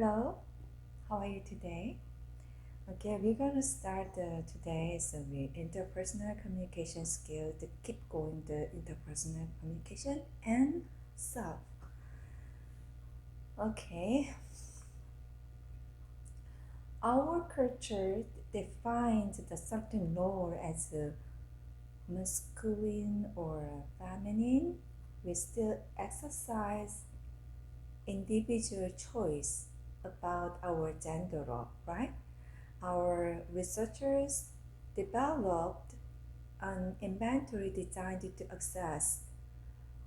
Hello, how are you today? Okay, we're gonna start today with interpersonal communication skill to keep going the interpersonal communication and self. Okay, our culture defines the certain role as masculine or feminine. We still exercise individual choice about our gender role, right? Our researchers developed an inventory designed to assess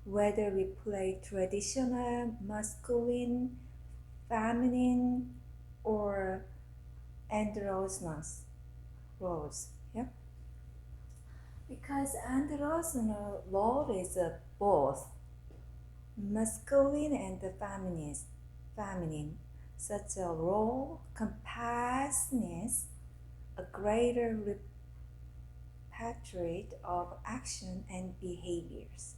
whether we play traditional masculine, feminine, or androgynous roles. Yeah? Because androgynous role is both masculine and feminine. Such a role compasses a greater repertoire of action and behaviors.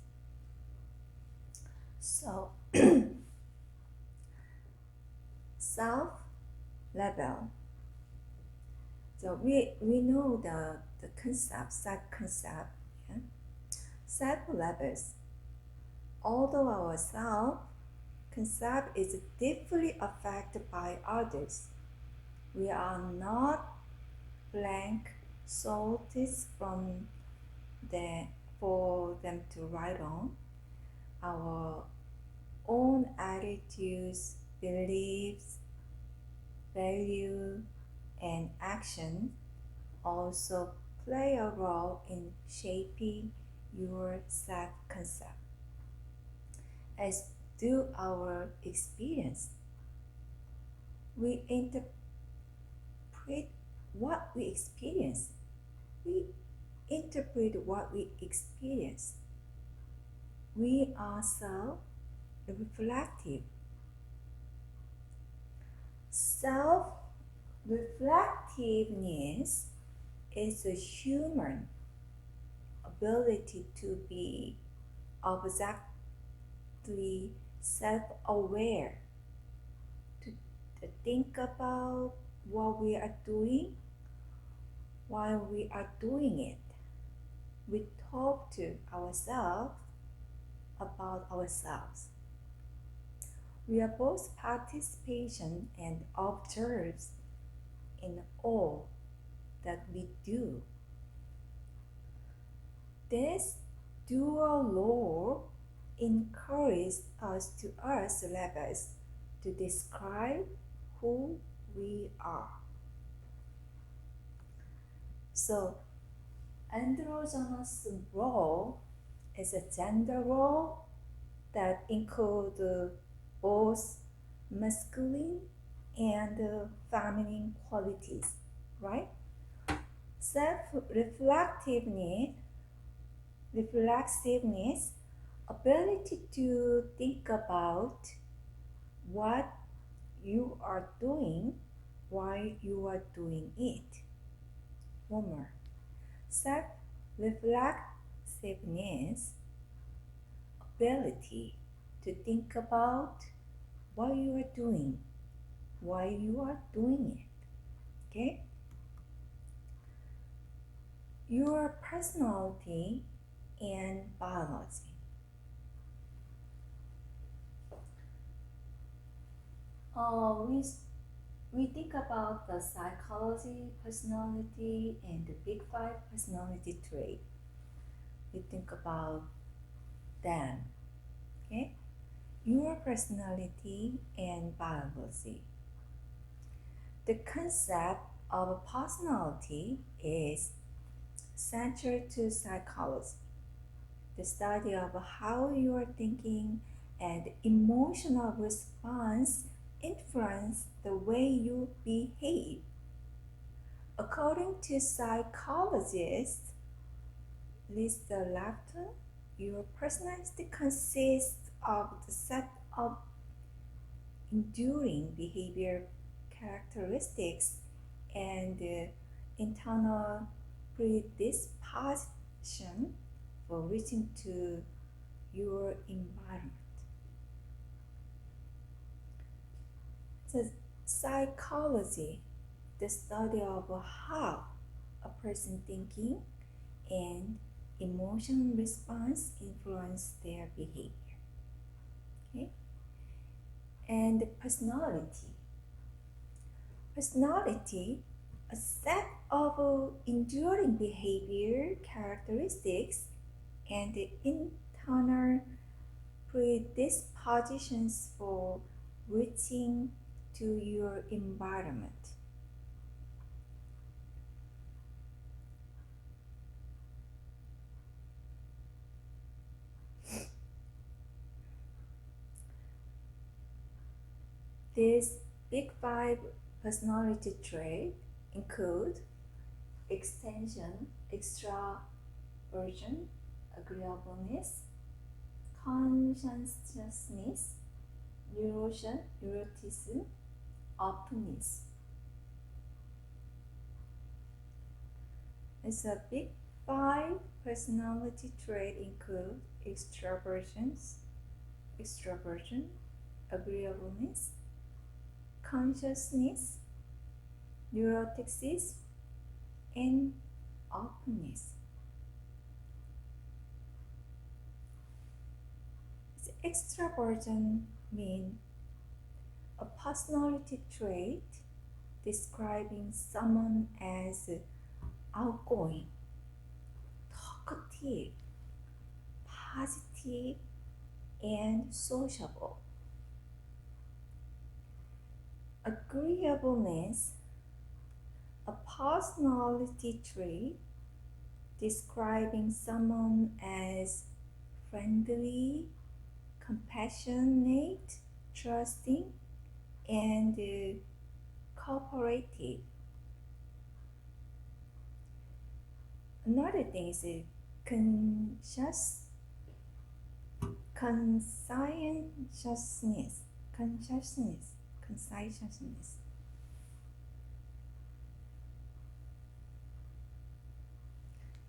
So, self level. So we know the concept, self concept, yeah? Self levels. Although our self concept is deeply affected by others, we are not blank sources for them to write on. Our own attitudes, beliefs, value, and action also play a role in shaping your self-concept, as do our experience. We interpret what we experience. We interpret what we experience. We are self-reflective. Self-reflectiveness is a human ability to be objectively self-aware, to think about what we are doing while we are doing it. We talk to ourselves about ourselves. We are both participation and observers in all that we do. This dual role encourages us to use labels to describe who we are. So, androgynous role is a gender role that includes both masculine and feminine qualities, right? Reflexiveness, ability to think about what you are doing while you are doing it. One more. Self-reflexiveness, ability to think about what you are doing while you are doing it. Okay? Your personality and biology. We think about the psychology, personality, and the big five personality trait. We think about them. Okay? Your personality and biology. The concept of personality is central to psychology. The study of how your thinking and emotional response influence the way you behave. According to psychologist Lisa Lafton, your personality consists of the set of enduring behavior characteristics and internal predisposition for reaching to your environment. So Psychology, the study of how a person thinking and emotional response influence their behavior. Okay? And personality. Personality, a set of enduring behavior characteristics and internal predispositions for reaching to your environment. These big five personality traits include extension, extraversion, agreeableness, conscientiousness, neuroticism, openness. It's a big five personality traits include extraversion, agreeableness, consciousness, neuroticism, and openness. Extraversion means a personality trait describing someone as outgoing, talkative, positive, and sociable. Agreeableness, a personality trait describing someone as friendly, compassionate, trusting, and cooperative. Another thing is conscientiousness.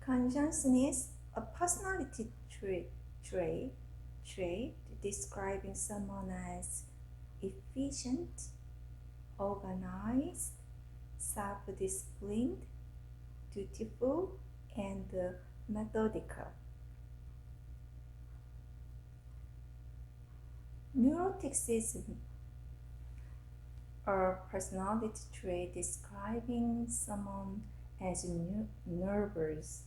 Conscientiousness, a personality trait describing someone as efficient, organized, self-disciplined, dutiful, and methodical. Neuroticism, a personality trait describing someone as nervous,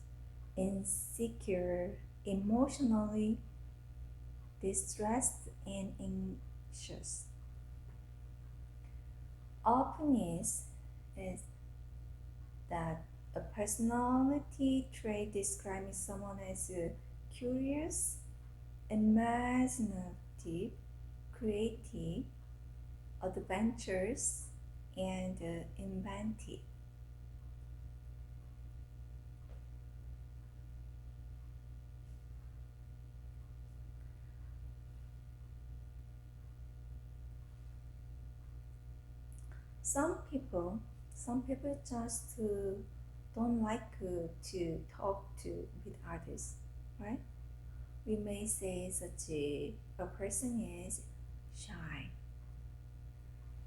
insecure, emotionally distressed, and anxious. Openness is that a personality trait describing someone as curious, imaginative, creative, adventurous, and inventive. Some people just don't like to talk with others, right? We may say such a person is shy.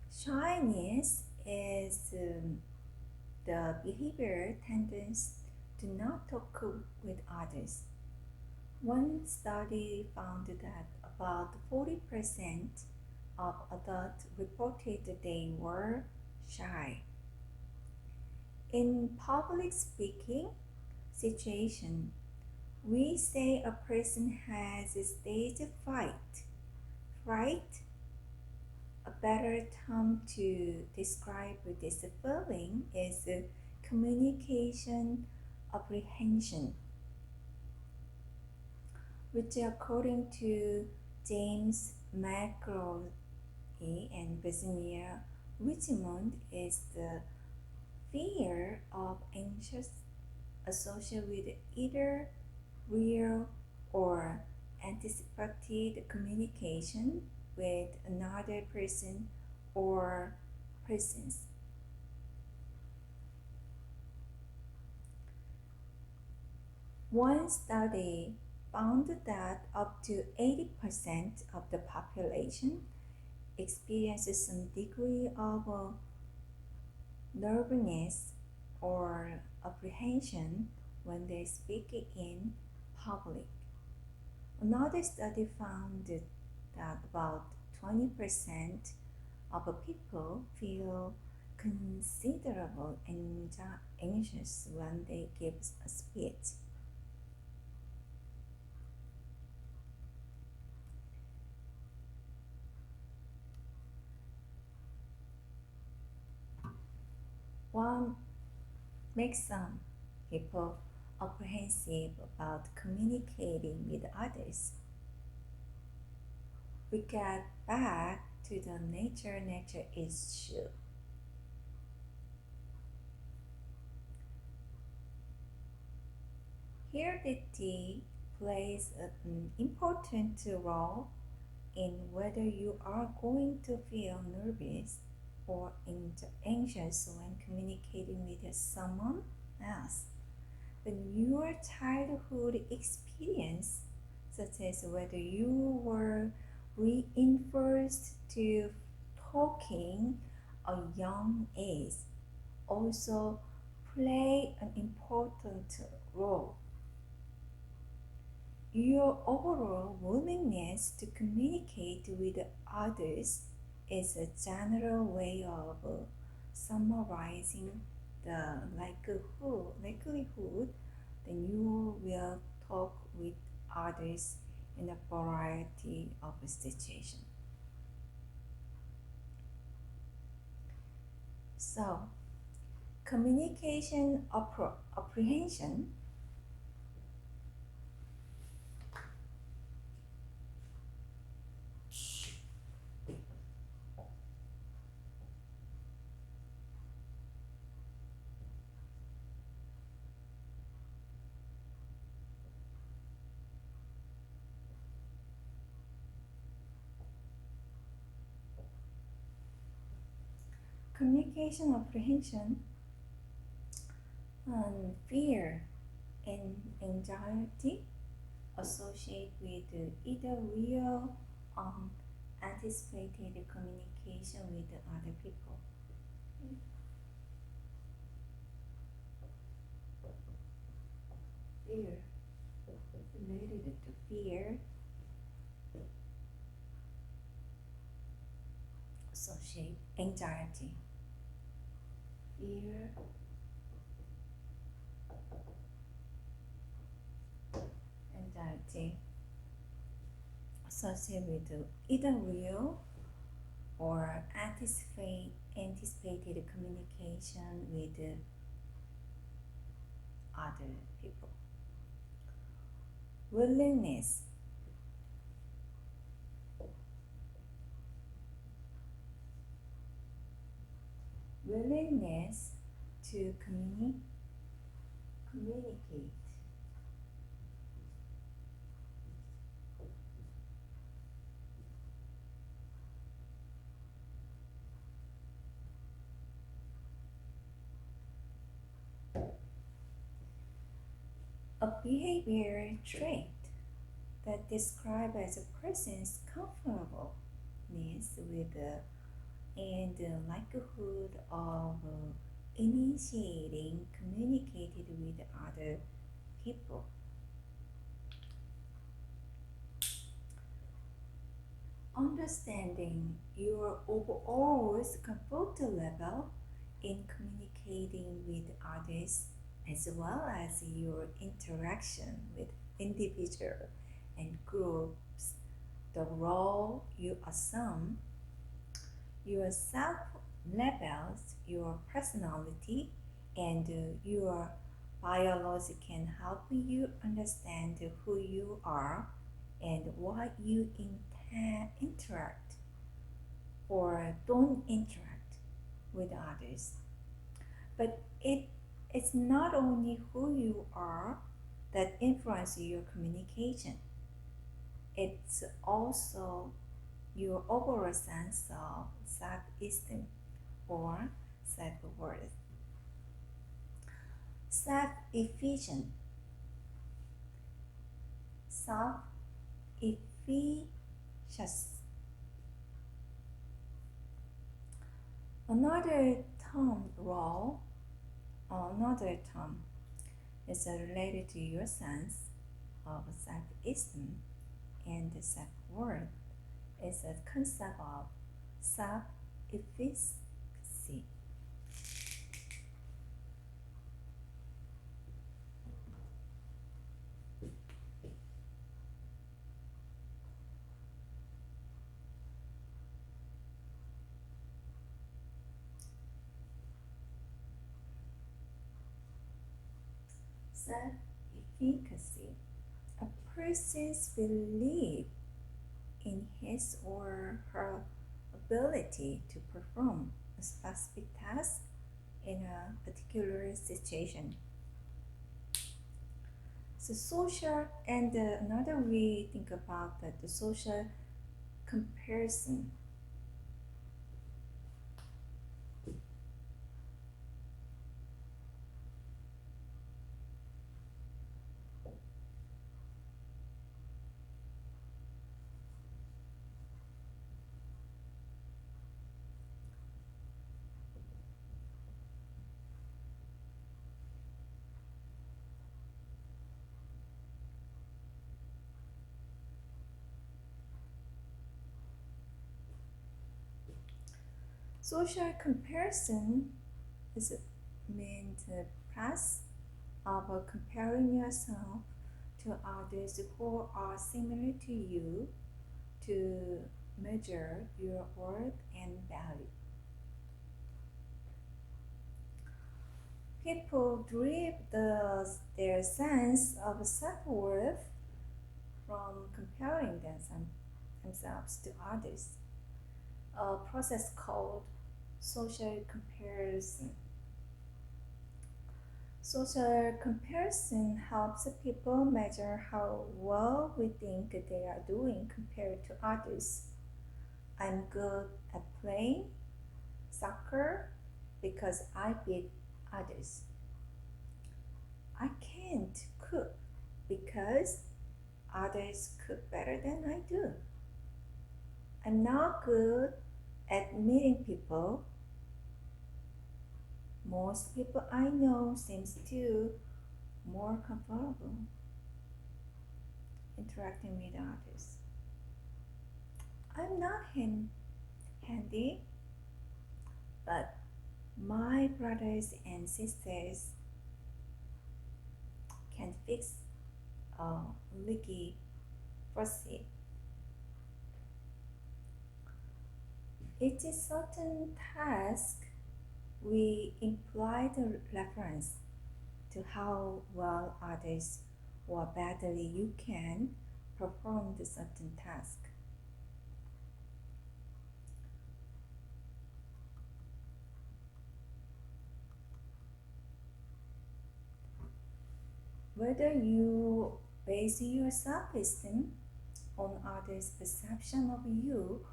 Shyness is the behavior tendency to not talk with others. One study found that about 40% of adults reported they were shy. In public speaking situation, we say a person has stage fright. A better term to describe this feeling is communication apprehension, which according to James McCrory and Virginia Richmond is the fear of anxious associated with either real or anticipated communication with another person or persons. One study found that up to 80% of the population experience some degree of nervousness or apprehension when they speak in public. Another study found that about 20% of people feel considerable anxious when they give a speech. What makes some people apprehensive about communicating with others? We get back to the nature issue. Heredity plays an important role in whether you are going to feel nervous or anxious when communicating with someone else. But your childhood experience, such as whether you were reinforced to talking a young age, also play an important role. Your overall willingness to communicate with others is a general way of summarizing the likelihood that you will talk with others in a variety of situations. So, communication apprehension communication apprehension and fear and anxiety associate with either real anticipated communication with other people. Fear related to fear associate anxiety. Fear anxiety associated with either real or anticipated communication with other people. Willingness to communicate. A behavior trait that describes as a person's comfortableness with and the likelihood of initiating communicated with other people. Understanding your overall comfort level in communicating with others as well as your interaction with individuals and groups, the role you assume, your self levels, your personality, and your biology can help you understand who you are and why you interact or don't interact with others. But it's not only who you are that influences your communication. It's also your overall sense of self-esteem or self-worth. Self-efficient. Self-efficacious. Another term is related to your sense of self-esteem and self-worth is a concept of self-efficacy. Self-efficacy, a person's belief in his or her ability to perform a specific task in a particular situation. So social, and another we think about that the social comparison. Social comparison is meant the process of comparing yourself to others who are similar to you to measure your worth and value. People derive their sense of self-worth from comparing themselves to others, a process called social comparison. Social comparison helps people measure how well we think they are doing compared to others. I'm good at playing soccer because I beat others. I can't cook because others cook better than I do. I'm not good at meeting people. Most people I know seems to more comfortable interacting with others. I'm not handy, but my brothers and sisters can fix a leaky faucet. Each certain task we imply the reference to how well others or badly you can perform the certain task. Whether you base your self-esteem on others' perception of you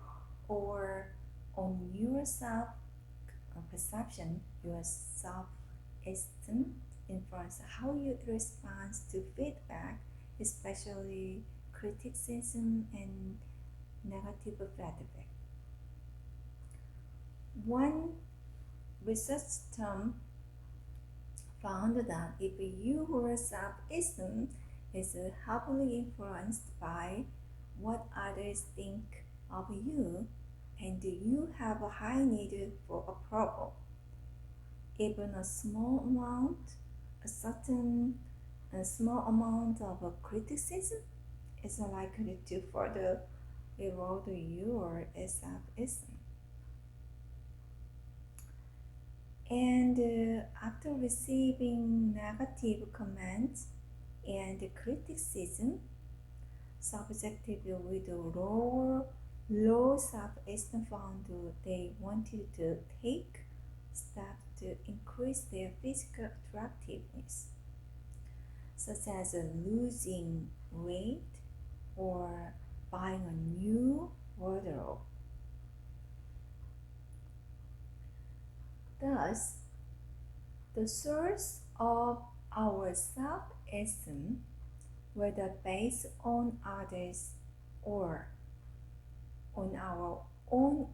or on your self-perception, your self-esteem influence how you respond to feedback, especially criticism and negative feedback. One research term found that if your self-esteem is heavily influenced by what others think of you and you have a high need for approval, even a small amount of criticism is likely to further erode your self-esteem. And after receiving negative comments and criticism, subjective with low self-esteem found they wanted to take steps to increase their physical attractiveness, such as losing weight or buying a new wardrobe. Thus, the source of our self-esteem, whether based on others or on our own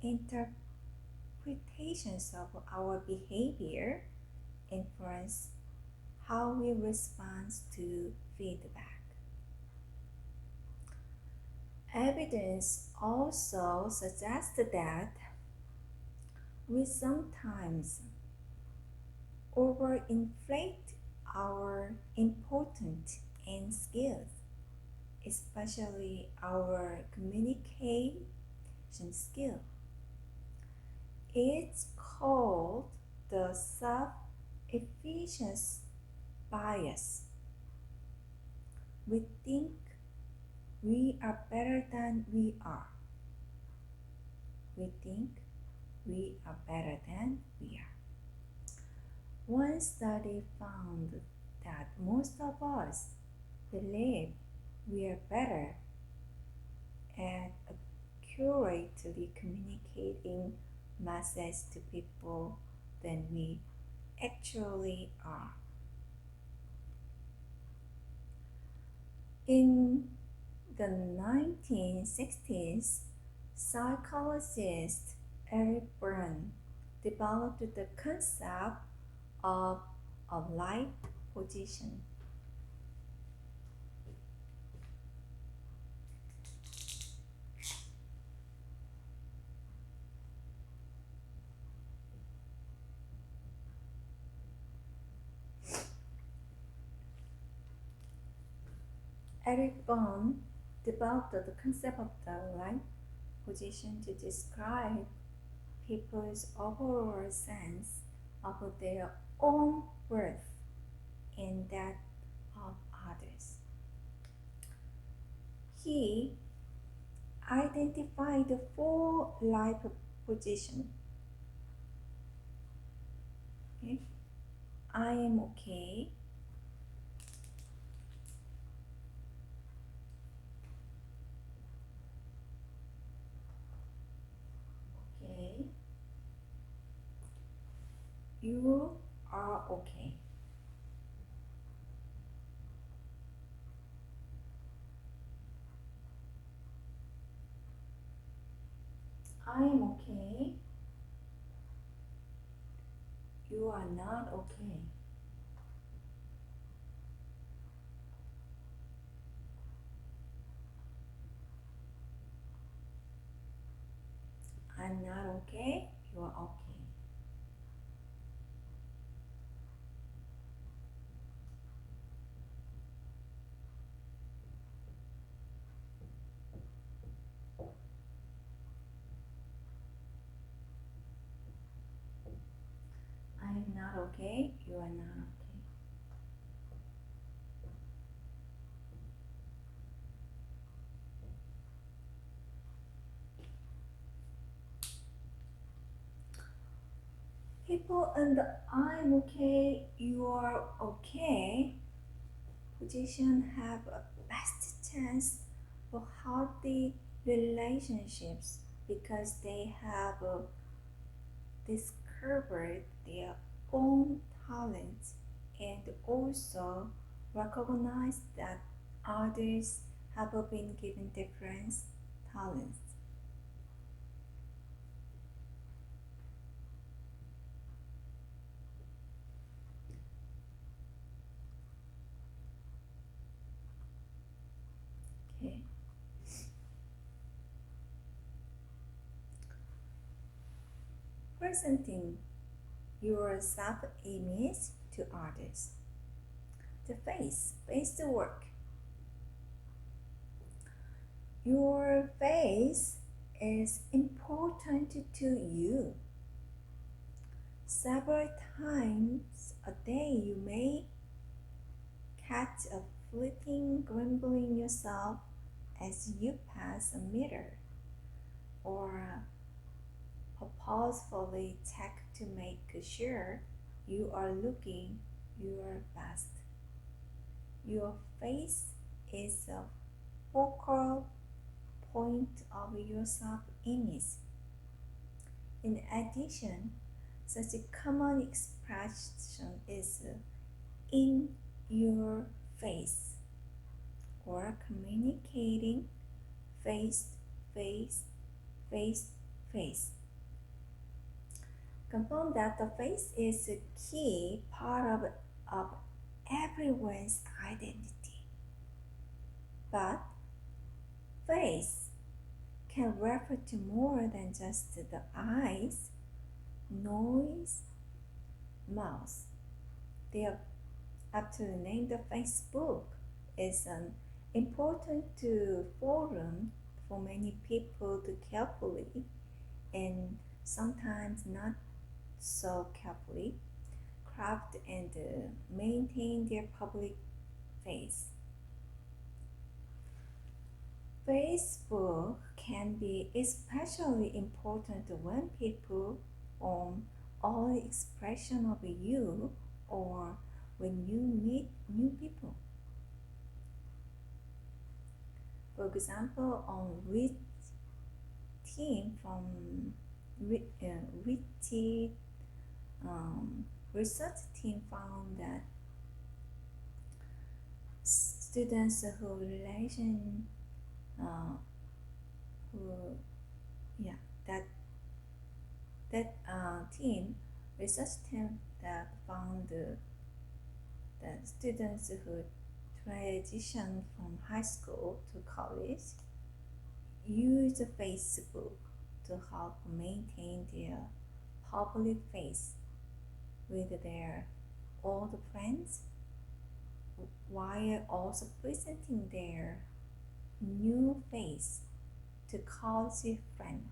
interpretations of our behavior influence how we respond to feedback. Evidence also suggests that we sometimes overinflate our importance and skills, especially our communication skill. It's called the self-efficacy bias. We think we are better than we are. We think we are better than we are. One study found that most of us believe we are better at accurately communicating messages to people than we actually are. In the 1960s, psychologist Eric Berne developed the concept of a life position. Eric Berne developed the concept of the life position to describe people's overall sense of their own worth and that of others. He identified the 4 life positions. Okay? I am okay. Okay. You are okay. I am okay. You are not okay. I'm not okay. You are okay. I am not okay. You are not okay. People in the I'm okay, you are okay position have a best chance for healthy relationships because they have discovered their own talents and also recognize that others have been given different talents. Okay. Presenting your self-image to others. The face the work. Your face is important to you. Several times a day you may catch a fleeting grumbling yourself as you pass a mirror or purposefully check to make sure you are looking your best. Your face is a focal point of your self-image. In addition, such a common expression is in your face or communicating face, face, face, face. Confirm that the face is a key part of everyone's identity. But face can refer to more than just the eyes, nose, mouth. After name, the Facebook is an important forum for many people to carefully and sometimes not so carefully craft and maintain their public face. Facebook can be especially important when people own all expression of you or when you meet new people. For example, on which team from which research team found that students who relation research team that found that students who transition from high school to college use Facebook to help maintain their public face with their old friends while also presenting their new face to college friends.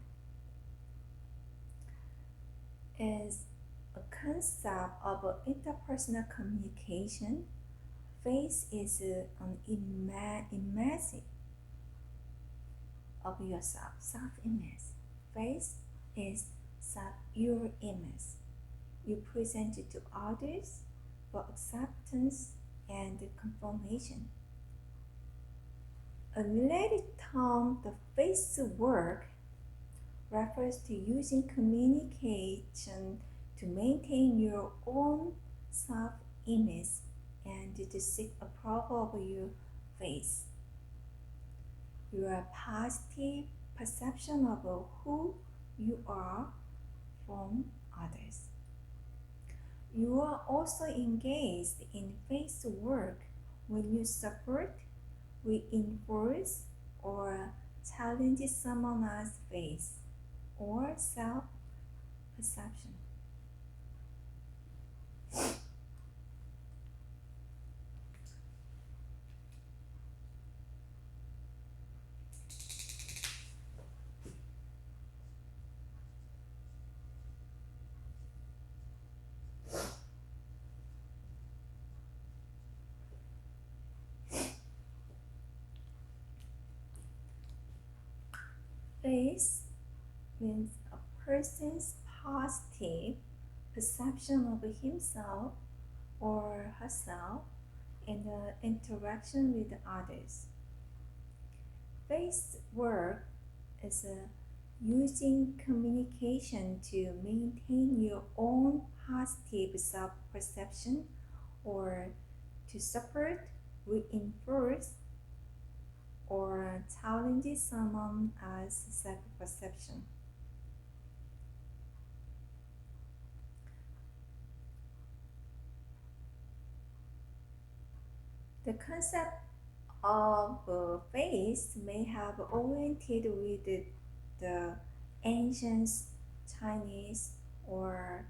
As a concept of interpersonal communication, face is an image of yourself, self-image. Face is your image. You present it to others for acceptance and confirmation. A related term, the face work, refers to using communication to maintain your own self-image and to seek approval of your face. Your positive perception of who you are from others. You are also engaged in face work when you support, reinforce, or challenge someone else's face or self-perception. Face means a person's positive perception of himself or herself in the interaction with others. Face work is using communication to maintain your own positive self-perception or to support, reinforce, or challenge someone else's self-perception. The concept of face may have oriented with the ancient Chinese or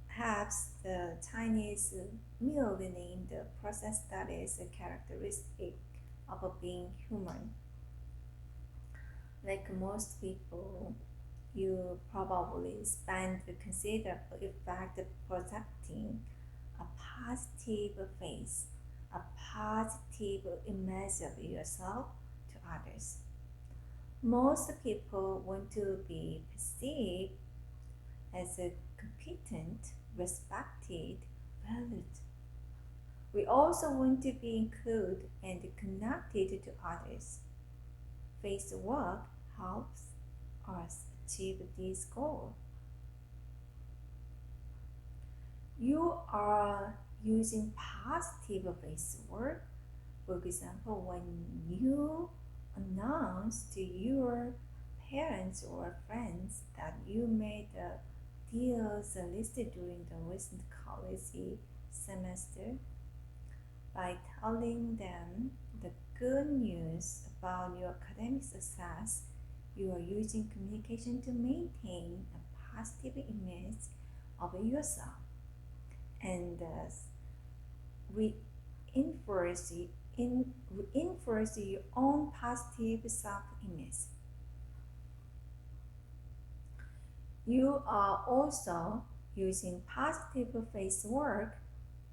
perhaps the Chinese merely named the process that is a characteristic of being human. Like most people, you probably spend considerable effort projecting a positive face, a positive image of yourself to others. Most people want to be perceived as a competent, respected, valued. We also want to be included and connected to others. Face work helps us achieve this goal. You are using positive face work. For example, when you announce to your parents or friends that you made a skills listed during the Lordlandcolli지 semester by telling them the good news about your academic success. You are using communication to maintain a positive image of yourself and thus reinforce your own positive self-image. You are also using positive face work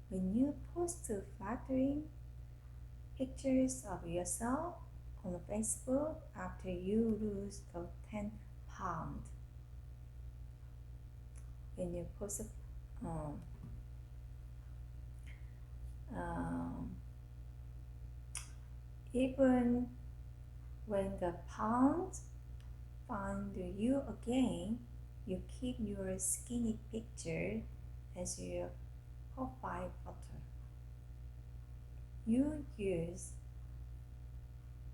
when you post flattering pictures of yourself on Facebook after you lose the 10 pounds. When you post even when the pounds find you again, you keep your skinny picture as your profile photo. You use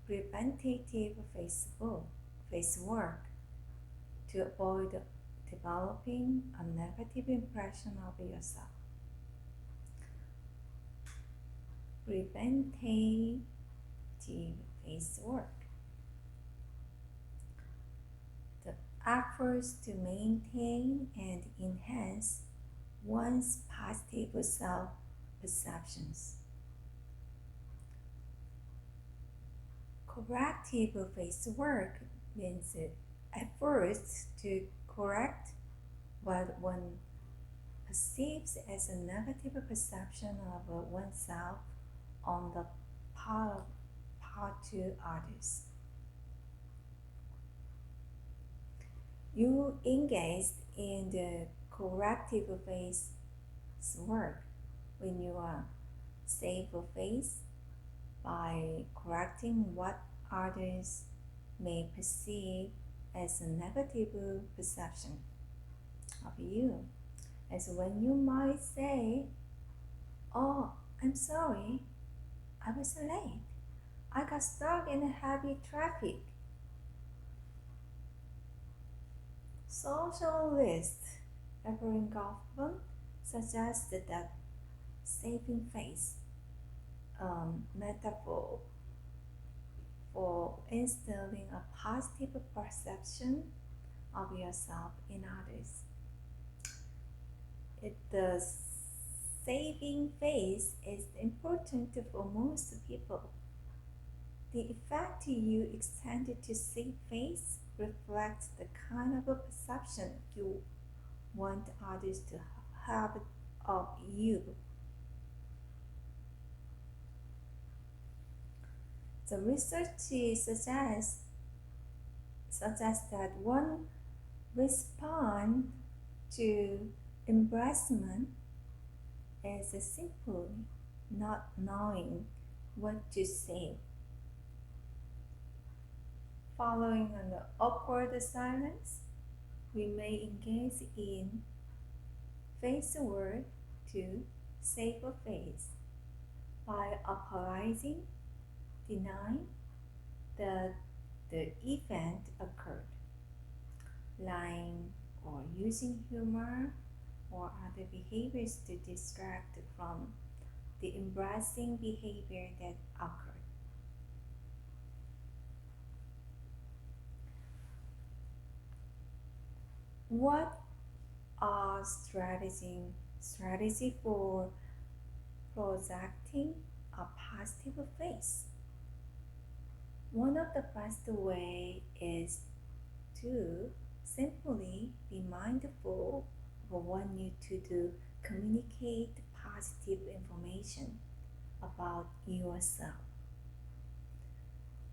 preventative face work to avoid developing a negative impression of yourself. Preventative face work. The efforts to maintain and enhance one's positive self-perceptions. Corrective face work means efforts to correct what one perceives as a negative perception of oneself on the part to others. You engaged in the corrective face work when you are save face by correcting what others may perceive as a negative perception of you. As when you might say, "Oh, I'm sorry, I was late. I got stuck in heavy traffic." Socialists Abraham Kaufman suggested that saving face metaphor for instilling a positive perception of yourself in others. The saving face is important for most people. The effect you extend to save face reflects the kind of perception you want others to have of you. The research suggests that one response to embarrassment is simply not knowing what to say. Following an awkward silence, we may engage in face work to save a face by apologizing, denying that the event occurred, lying or using humor or other behaviors to distract from the embarrassing behavior that occurred. What are strategy for projecting a positive face? One of the best way is to simply be mindful of what you need to communicate positive information about yourself.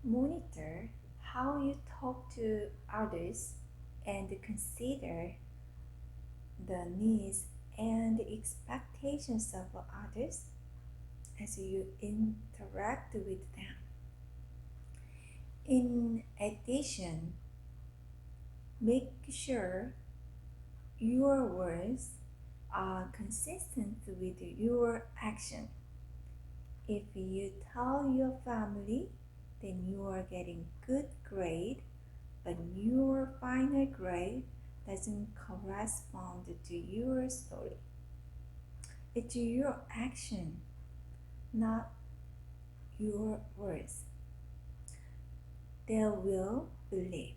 Monitor how you talk to others and consider the needs and expectations of others as you interact with them. In addition, make sure your words are consistent with your action. If you tell your family then you are getting good grade, but your final grade doesn't correspond to your story. It's your action, not your words. They will believe.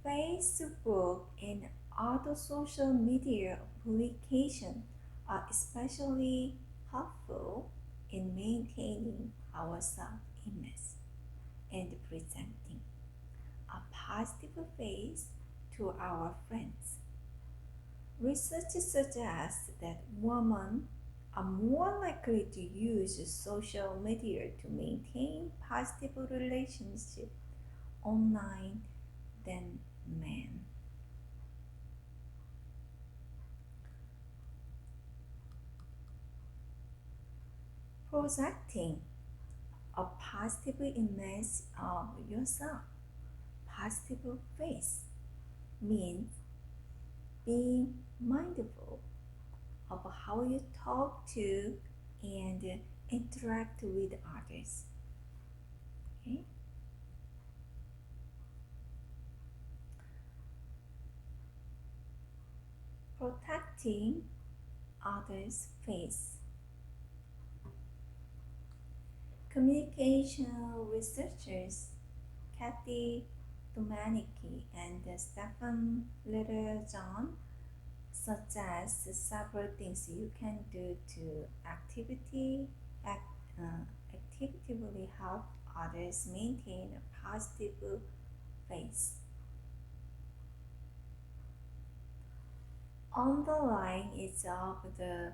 Facebook and other social media applications are especially helpful in maintaining our self-image and presenting a positive face to our friends. Research suggests that women are more likely to use social media to maintain positive relationships online than men. Projecting a positive image of yourself, positive face, means being mindful of how you talk to and interact with others. Okay? Protecting others' face. Communication researchers Kathy Domenici and Stephen Littlejohn suggest several things you can do to actively help others maintain a positive face. Underlying each of the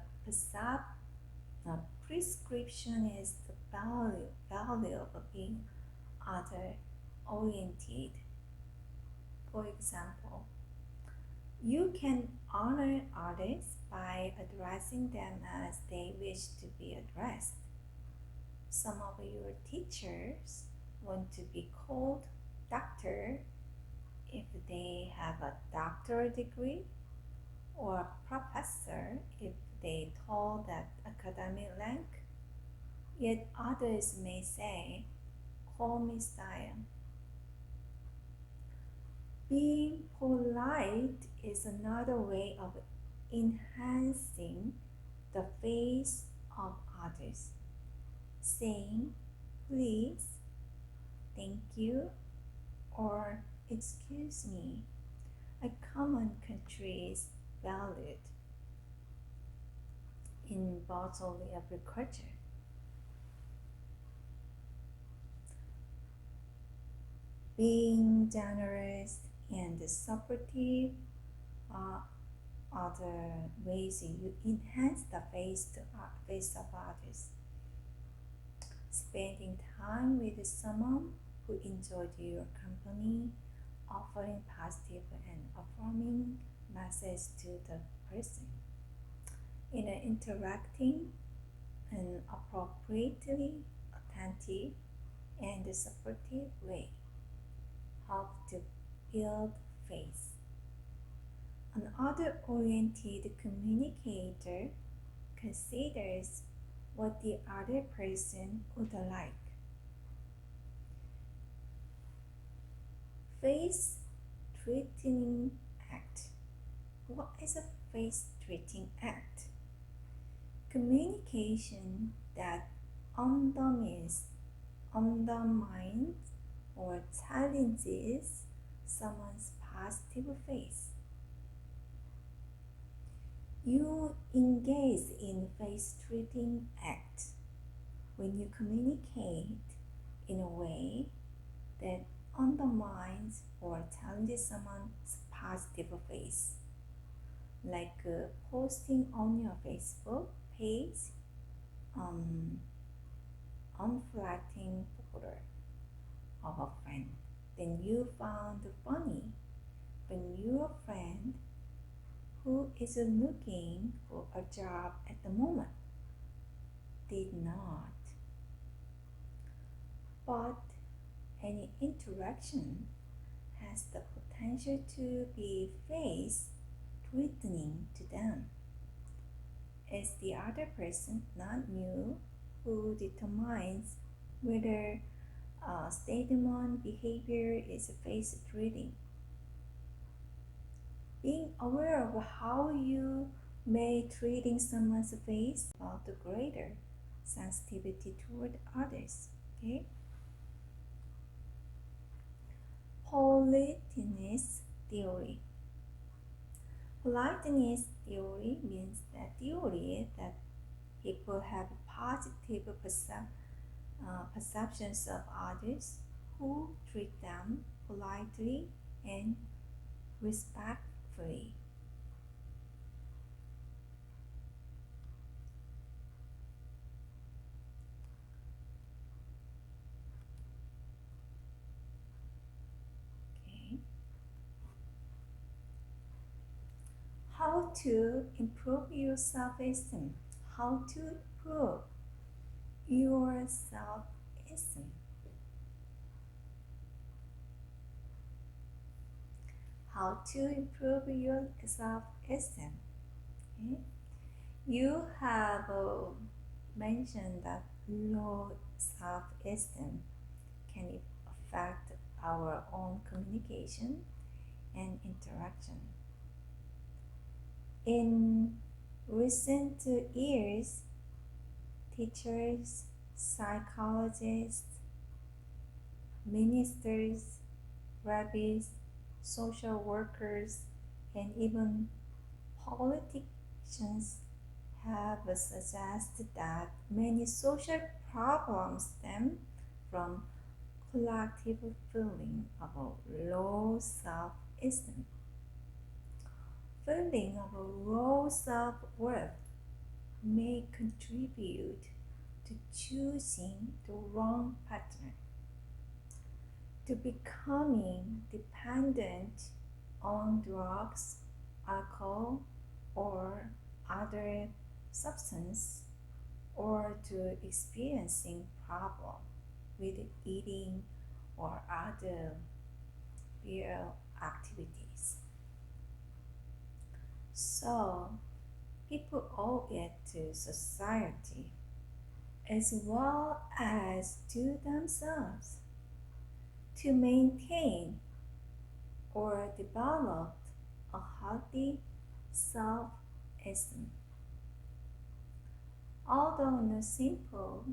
prescription is the value of being other-oriented. For example, you can honor others by addressing them as they wish to be addressed. Some of your teachers want to be called doctor if they have a doctoral degree, or professor if they hold that academic rank. Yet others may say, call me style. Being polite is another way of enhancing the face of others. Saying please, thank you, or excuse me are common countries valued in virtually every culture. Being generous and supportive are other ways you enhance the face of others. Spending time with someone who enjoyed your company, offering positive and affirming message to the person. In an interacting and appropriately attentive and supportive way help to build faith. An other-oriented communicator considers what the other person would like. Face-threatening act. What is a face-threatening act? Communication that undermines or challenges someone's positive face. You engage in face-threatening act when you communicate in a way that undermines or challenges someone's positive face, like posting on your Facebook page unflattering photo of a friend then you found funny when your friend who is looking for a job at the moment did not. But any interaction has the potential to be face-threatening to them. Is the other person not you who determines whether a statement behavior is face-threatening? being aware of how you may treating someone's face about the greater sensitivity toward others. Okay? Politeness theory. Politeness theory means that theory that people have positive perceptions of others who treat them politely and respectfully. Okay. How to improve your self-esteem? How to improve your self-esteem? How to improve your self-esteem? Okay. You have mentioned that low self-esteem can affect our own communication and interaction. In recent years, teachers, psychologists, ministers, rabbis, social workers, and even politicians have suggested that many social problems stem from collective feeling of low self-esteem. Feeling of low self-worth may contribute to choosing the wrong partner, to becoming dependent on drugs, alcohol, or other substance, or to experiencing problem with eating or other beer activities. So people owe it to society as well as to themselves to maintain or develop a healthy self-esteem. Although a simple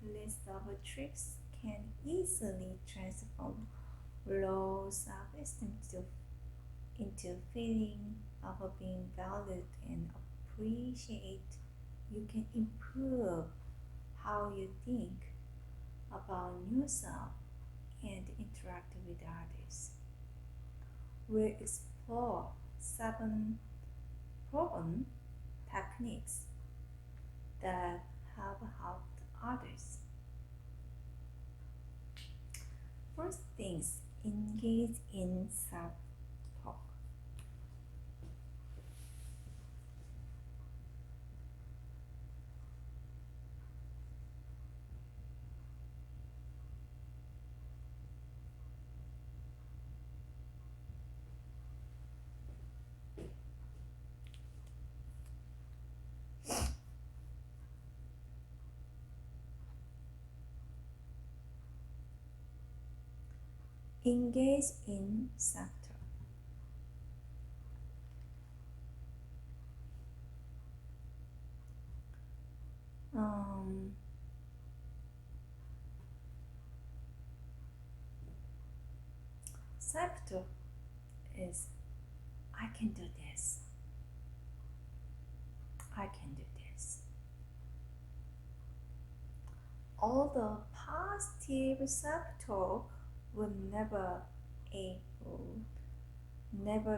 list of tricks can easily transform low self-esteem into feeling of being valued and appreciated, you can improve how you think about yourself and interact with others. We'll explore 7 proven techniques that have helped others. First things, engage in self-talk. Engage in self-talk. Self-talk is I can do this. I can do this. Although positive self-talk will never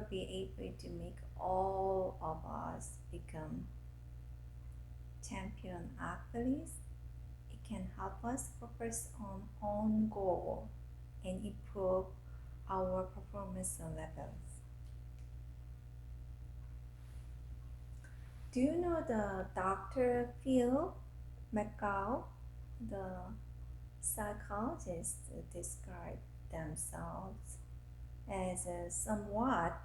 be able to make all of us become champion athletes, it can help us focus on own goal and improve our performance levels. Do you know the Dr. Phil McGow, the psychologist, described themselves as somewhat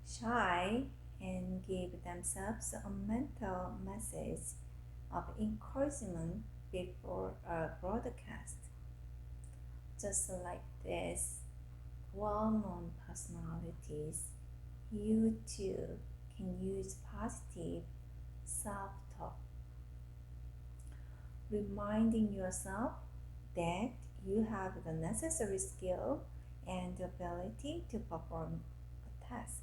shy and gave themselves a mental message of encouragement before a broadcast. Just like this, well-known personalities you too can use positive self-talk, reminding yourself that you have the necessary skill and ability to perform a task.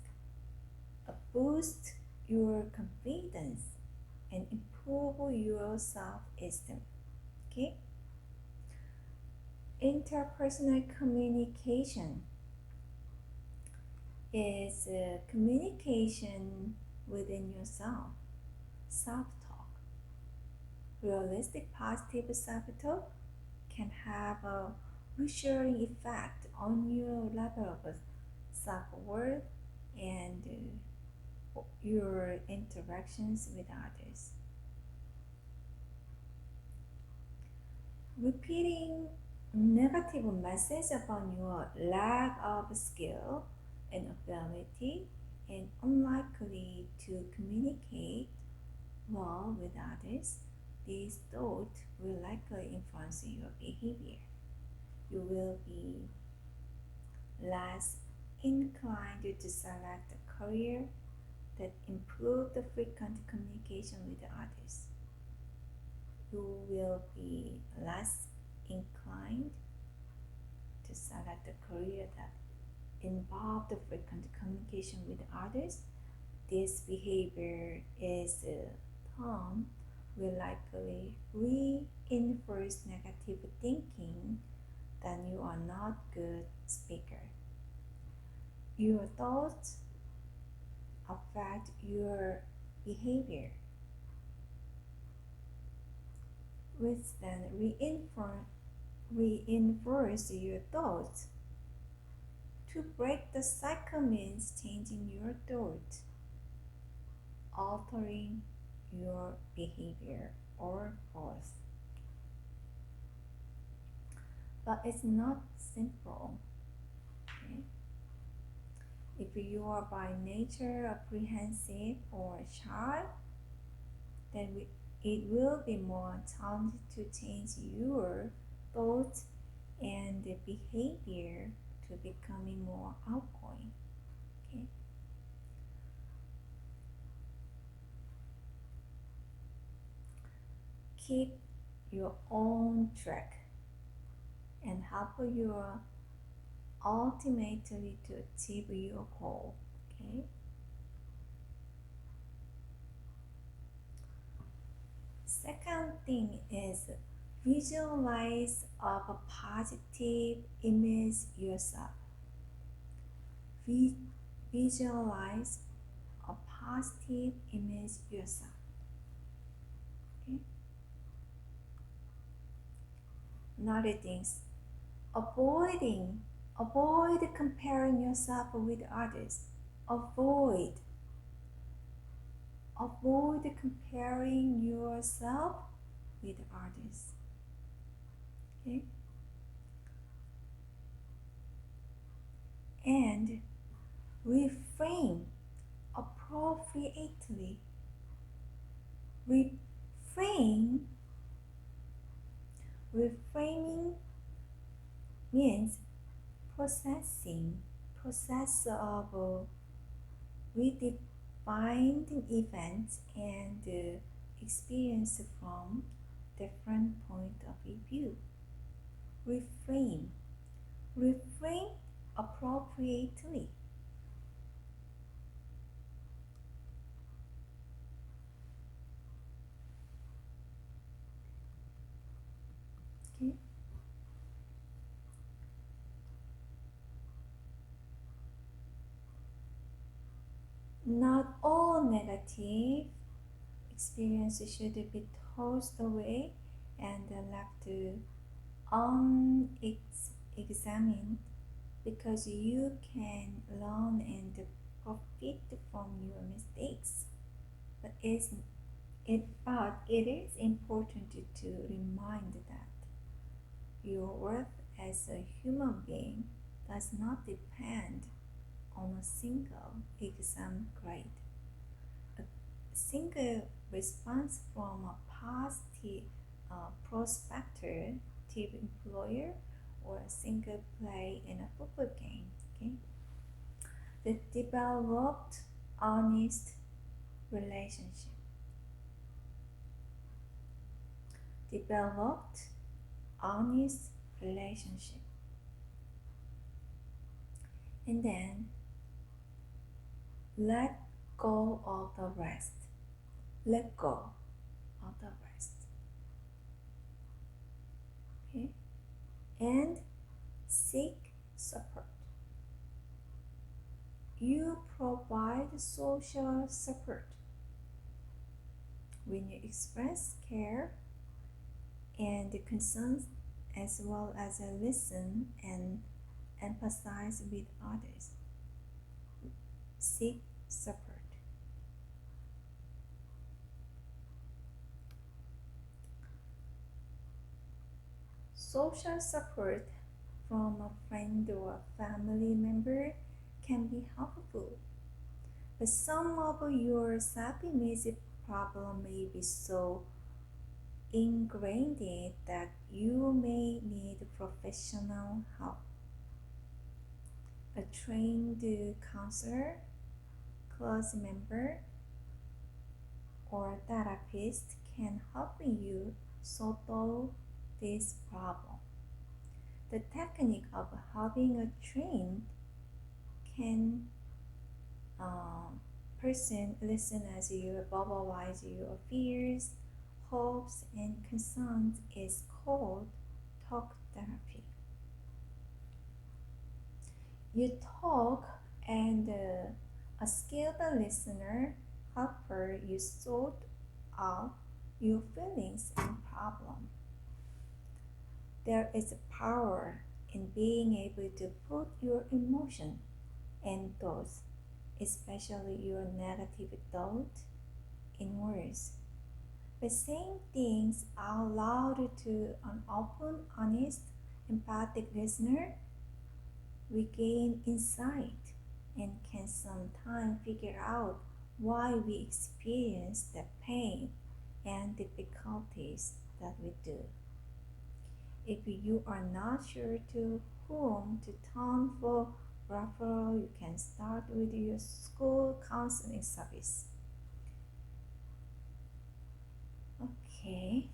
Boost your confidence and improve your self-esteem. Okay? Interpersonal communication is communication within yourself, self-talk. Realistic positive self-talk can have a reassuring effect on your level of self-worth and your interactions with others. Repeating negative message about your lack of skill and ability and unlikely to communicate well with others, these thoughts will likely influence your behavior. You will be less inclined to select a career that improve the frequent communication with others. You will be less inclined to select a career that involve the frequent communication with others. This behavior is term will likely reinforce negative thinking that you are not good speaker. Your thoughts affect your behavior, which then reinforce your thoughts. To break the cycle means changing your thoughts, altering your behavior, or both. But it's not simple. Okay? If you are by nature apprehensive or shy, then it will be more challenging to change your thoughts and behavior to becoming more outgoing. Okay? Keep your own track and help you ultimately to achieve your goal. Okay? Second thing is visualize of a positive image yourself. Visualize a positive image yourself. Okay? Another things, avoid comparing yourself with others. Avoid comparing yourself with others. Okay? And refrain appropriately. Reframing means process of redefined events and experience from different point of view. Reframe appropriately. Okay? Not all negative experiences should be tossed away and left unexamined, because you can learn and profit from your mistakes. But it is important to remind that your worth as a human being does not depend on a single exam grade. A single response from a positive prospective employer or a single play in a football game. Okay? The developed honest relationship. Developed honest relationship. And then let go of the rest. Let go of the rest. Okay? And seek support. You provide social support when you express care and concerns, as well as listen and empathize with others. Seek support. Social support from a friend or a family member can be helpful, but some of your self-image problem may be so ingrained that you may need professional help. A trained counselor, class member, or therapist can help you solve this problem. The technique of having a trained person listen as you verbalize your fears, hopes, and concerns is called talk therapy. You talk and a skilled listener helper you sort out your feelings and problems. There is power in being able to put your emotion and thoughts, especially your negative thought, in words. But saying things out loud to an open, honest, empathic listener, we gain insight and can sometimes figure out why we experience the pain and difficulties that we do. If you are not sure to whom to turn for referral, you can start with your school counseling service. Okay.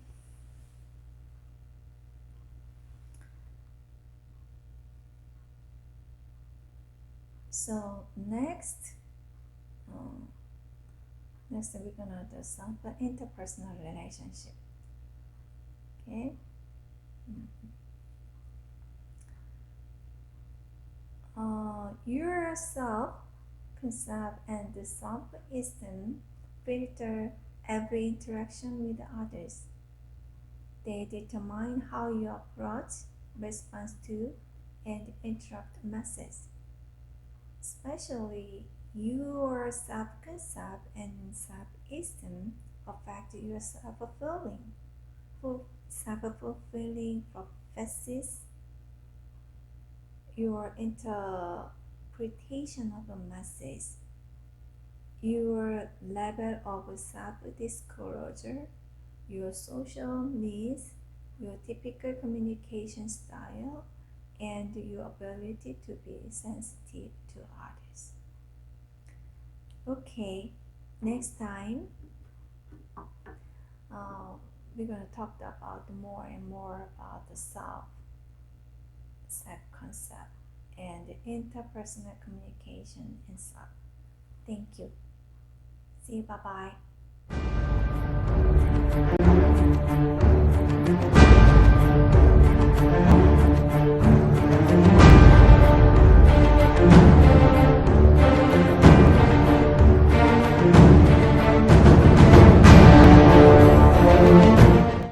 So next we're gonna do some interpersonal relationship. Okay. Your self-concept and the self-esteem filter every interaction with others. They determine how you approach, respond to, and interact messages. Especially your self-concept and self-esteem affect your self-fulfilling prophecies, your interpretation of a message, your level of self-disclosure, your social needs, your typical communication style, and your ability to be sensitive to others. Okay, next time we're going to talk about more and more about the self-concept and interpersonal communication and stuff. Thank you. See you. Bye-bye.